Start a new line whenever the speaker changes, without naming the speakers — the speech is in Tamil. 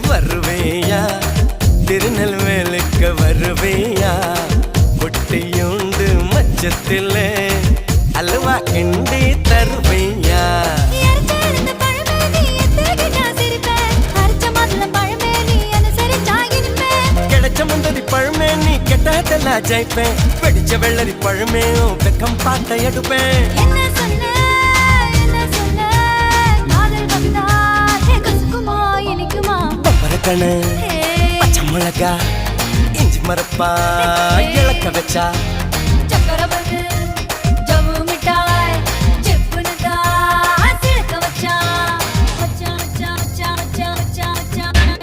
வருவேயா திருநெல்வேலுக்கு வருவேயா பொட்டியுண்டு மச்சத்திலே அல்வா கிண்டி தருவேயா கிடைச்ச முந்தரி பழமே நீ கெட்டதெல்லாம் ஜெயிப்பேன் வெடிச்ச வெள்ளரி பழமே வெக்கம் பார்த்த எடுப்பேன் பப்பரக்கணு பச்சை மிளகா இஞ்சி மரப்பா இழக்க வச்சா